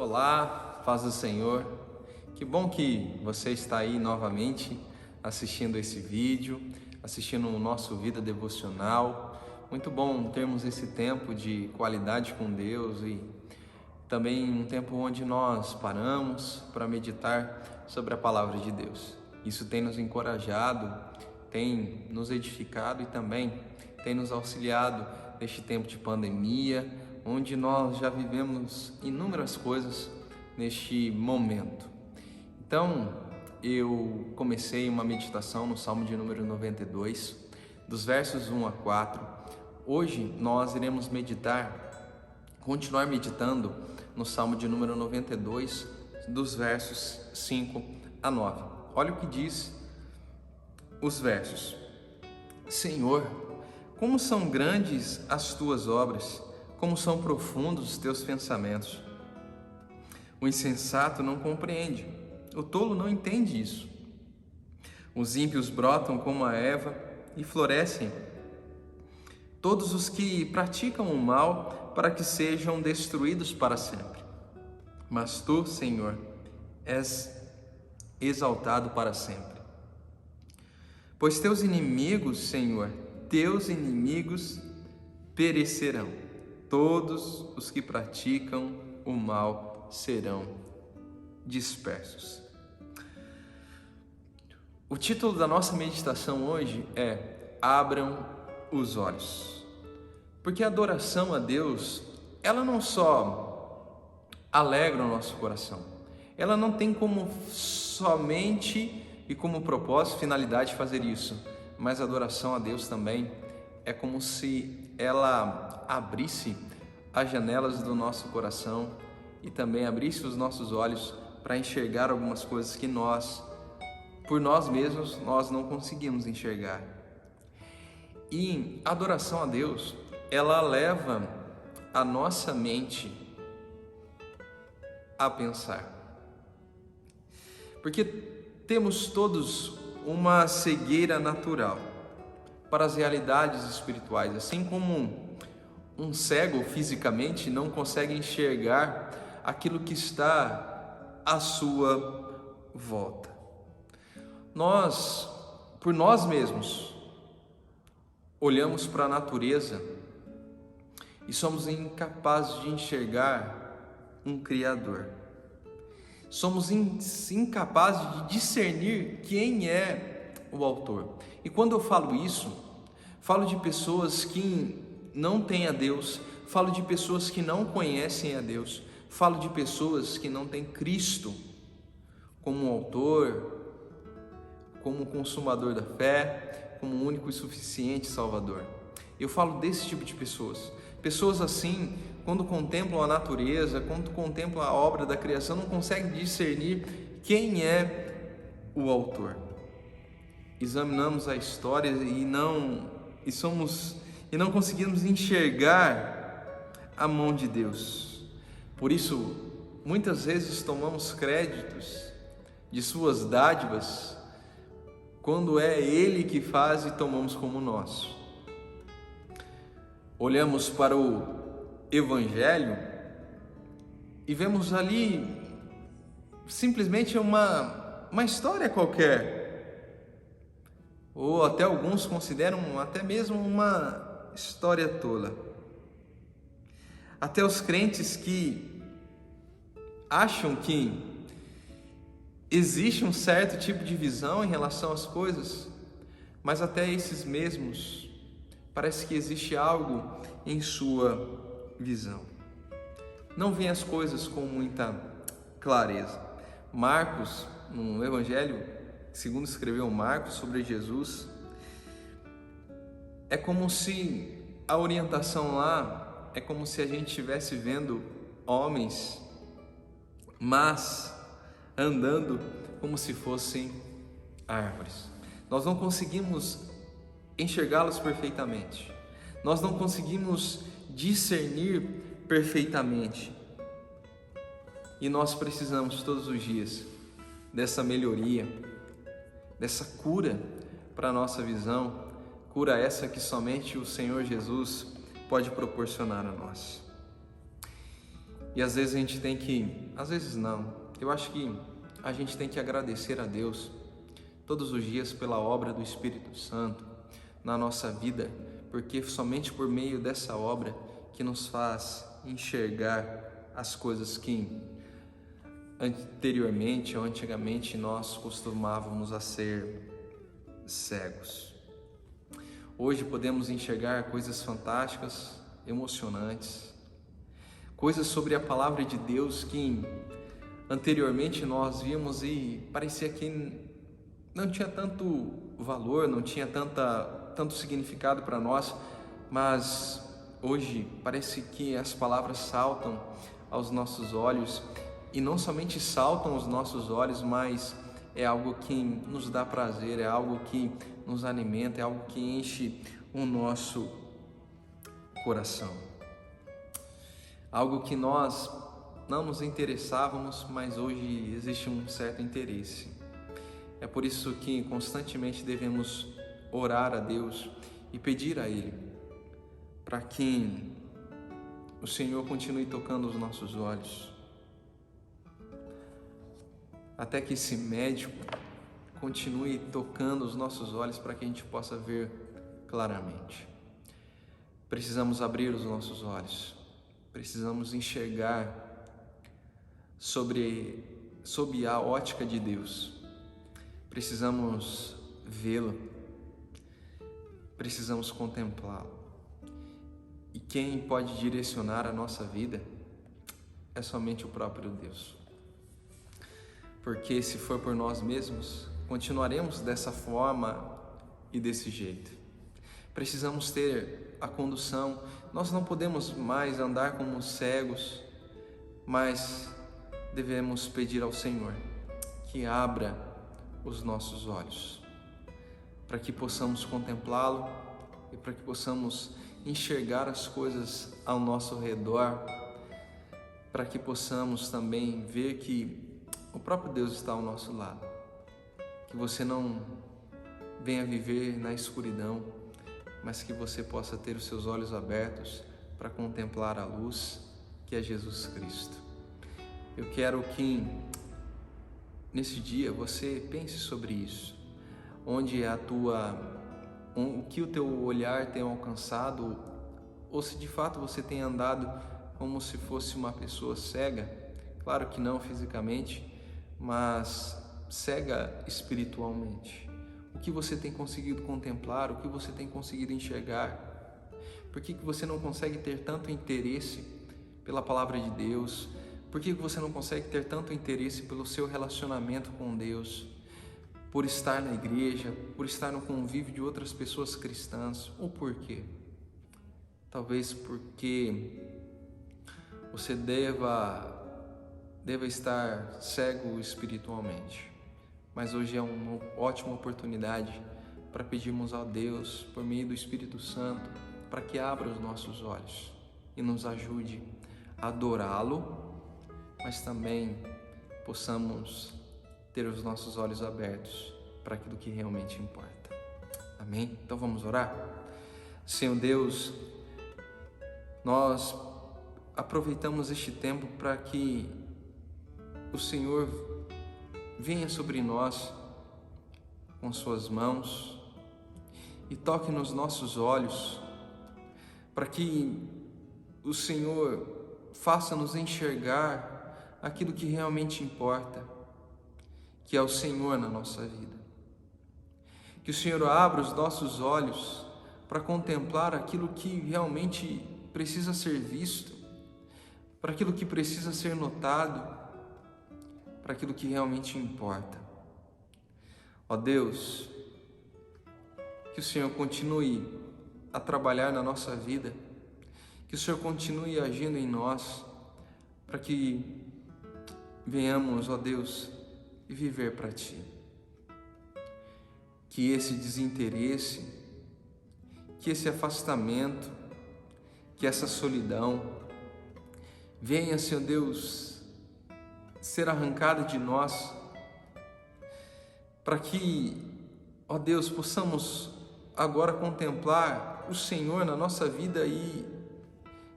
Olá, paz do Senhor. Que bom que você está aí novamente assistindo esse vídeo, assistindo o nosso Vida Devocional. Muito bom termos esse tempo de qualidade com Deus e também um tempo onde nós paramos para meditar sobre a palavra de Deus. Isso tem nos encorajado, tem nos edificado e também tem nos auxiliado neste tempo de pandemia, onde nós já vivemos inúmeras coisas neste momento. Então, eu comecei uma meditação no Salmo de número 92, dos versos 1 a 4. Hoje nós iremos continuar meditando no Salmo de número 92, dos versos 5 a 9. Olha o que diz os versos. Senhor, como são grandes as tuas obras, como são profundos os teus pensamentos. O insensato não compreende, o tolo não entende isso. Os ímpios brotam como a erva e florescem, todos os que praticam o mal para que sejam destruídos para sempre. Mas tu, Senhor, és exaltado para sempre. Pois teus inimigos, Senhor, teus inimigos perecerão. Todos os que praticam o mal serão dispersos. O título da nossa meditação hoje é Abram os Olhos. Porque a adoração a Deus, ela não só alegra o nosso coração, ela não tem como somente e como propósito, finalidade fazer isso, mas a adoração a Deus também é como se ela abrisse as janelas do nosso coração e também abrisse os nossos olhos para enxergar algumas coisas que por nós mesmos, nós não conseguimos enxergar. E a adoração a Deus, ela leva a nossa mente a pensar. Porque temos todos uma cegueira natural para as realidades espirituais, assim como um cego fisicamente não consegue enxergar aquilo que está à sua volta. Nós, por nós mesmos, olhamos para a natureza e somos incapazes de enxergar um Criador. Somos incapazes de discernir quem é o autor. E quando eu falo isso, falo de pessoas que não têm a Deus, falo de pessoas que não conhecem a Deus, falo de pessoas que não têm Cristo como autor, como consumador da fé, como único e suficiente Salvador. Eu falo desse tipo de pessoas. Pessoas assim, quando contemplam a natureza, quando contemplam a obra da criação, não conseguem discernir quem é o autor. Examinamos a história e não conseguimos enxergar a mão de Deus. Por isso, muitas vezes tomamos créditos de suas dádivas quando é Ele que faz e tomamos como nosso. Olhamos para o Evangelho e vemos ali simplesmente uma história qualquer, ou até alguns consideram até mesmo uma história tola. Até os crentes que acham que existe um certo tipo de visão em relação às coisas, mas até esses mesmos parece que existe algo em sua visão. Não veem as coisas com muita clareza. Marcos, no Evangelho, segundo escreveu Marcos sobre Jesus, é como se a orientação lá é como se a gente estivesse vendo homens, mas andando como se fossem árvores. Nós não conseguimos enxergá-los perfeitamente. Nós não conseguimos discernir perfeitamente. E nós precisamos todos os dias dessa melhoria, dessa cura para a nossa visão, cura essa que somente o Senhor Jesus pode proporcionar a nós. E às vezes a gente tem que, às vezes não, eu acho que a gente tem que agradecer a Deus todos os dias pela obra do Espírito Santo na nossa vida, porque somente por meio dessa obra que nos faz enxergar as coisas que anteriormente ou antigamente nós costumávamos a ser cegos. Hoje podemos enxergar coisas fantásticas, emocionantes, coisas sobre a palavra de Deus que anteriormente nós víamos e parecia que não tinha tanto valor, não tinha tanto significado para nós, mas hoje parece que as palavras saltam aos nossos olhos, e não somente saltam aos nossos olhos, mas é algo que nos dá prazer, é algo que nos alimenta, é algo que enche o nosso coração. Algo que nós não nos interessávamos, mas hoje existe um certo interesse. É por isso que constantemente devemos orar a Deus e pedir a Ele para que o Senhor continue tocando os nossos olhos, até que esse médico continue tocando os nossos olhos para que a gente possa ver claramente. Precisamos abrir os nossos olhos, precisamos enxergar sob a ótica de Deus, precisamos vê-lo, precisamos contemplá-lo. E quem pode direcionar a nossa vida é somente o próprio Deus. Porque se for por nós mesmos, continuaremos dessa forma e desse jeito. Precisamos ter a condução. Nós não podemos mais andar como cegos, mas devemos pedir ao Senhor que abra os nossos olhos, para que possamos contemplá-lo e para que possamos enxergar as coisas ao nosso redor, para que possamos também ver que o próprio Deus está ao nosso lado, que você não venha viver na escuridão, mas que você possa ter os seus olhos abertos para contemplar a luz que é Jesus Cristo. Eu quero que nesse dia você pense sobre isso, onde o que o teu olhar tem alcançado, ou se de fato você tem andado como se fosse uma pessoa cega, claro que não fisicamente, mas cega espiritualmente. O que você tem conseguido contemplar, o que você tem conseguido enxergar? Por que você não consegue ter tanto interesse pela palavra de Deus? Por que você não consegue ter tanto interesse pelo seu relacionamento com Deus? Por estar na igreja, por estar no convívio de outras pessoas cristãs? Ou por quê? Talvez porque você deva estar cego espiritualmente. Mas hoje é uma ótima oportunidade para pedirmos a Deus, por meio do Espírito Santo, para que abra os nossos olhos e nos ajude a adorá-lo, mas também possamos ter os nossos olhos abertos para aquilo que realmente importa. Amém? Então vamos orar? Senhor Deus, nós aproveitamos este tempo para que o Senhor venha sobre nós com suas mãos e toque nos nossos olhos, para que o Senhor faça-nos enxergar aquilo que realmente importa, que é o Senhor na nossa vida. Que o Senhor abra os nossos olhos para contemplar aquilo que realmente precisa ser visto, para aquilo que precisa ser notado, para aquilo que realmente importa. Ó Deus, que o Senhor continue a trabalhar na nossa vida, que o Senhor continue agindo em nós, para que venhamos, ó Deus, viver para Ti. Que esse desinteresse, que esse afastamento, que essa solidão venha, Senhor Deus, ser arrancada de nós, para que, ó Deus, possamos agora contemplar o Senhor na nossa vida e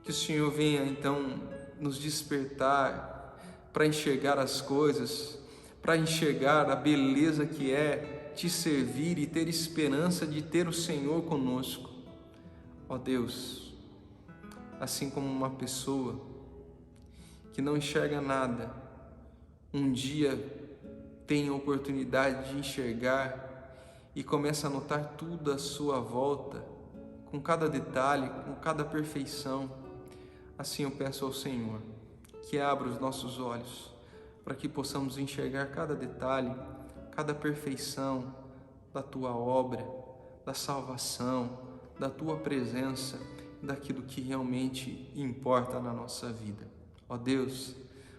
que o Senhor venha então nos despertar para enxergar as coisas, para enxergar a beleza que é te servir e ter esperança de ter o Senhor conosco. Ó Deus, assim como uma pessoa que não enxerga nada, um dia tem a oportunidade de enxergar e começa a notar tudo à sua volta, com cada detalhe, com cada perfeição. Assim eu peço ao Senhor que abra os nossos olhos para que possamos enxergar cada detalhe, cada perfeição da Tua obra, da salvação, da Tua presença, daquilo que realmente importa na nossa vida. Ó Deus,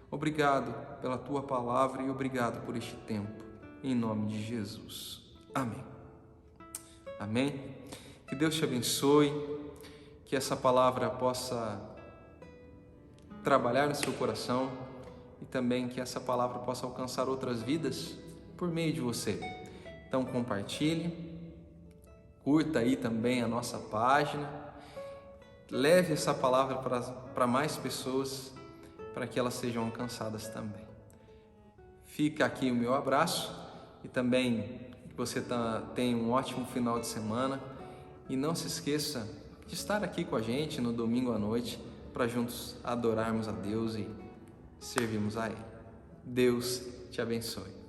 obrigado pela Tua palavra e obrigado por este tempo. Em nome de Jesus. Amém. Amém. Que Deus te abençoe, que essa palavra possa trabalhar no seu coração e também que essa palavra possa alcançar outras vidas por meio de você. Então compartilhe, curta aí também a nossa página, leve essa palavra para mais pessoas, para que elas sejam alcançadas também. Fica aqui o meu abraço e também que você tenha um ótimo final de semana e não se esqueça de estar aqui com a gente no domingo à noite para juntos adorarmos a Deus e servirmos a Ele. Deus te abençoe.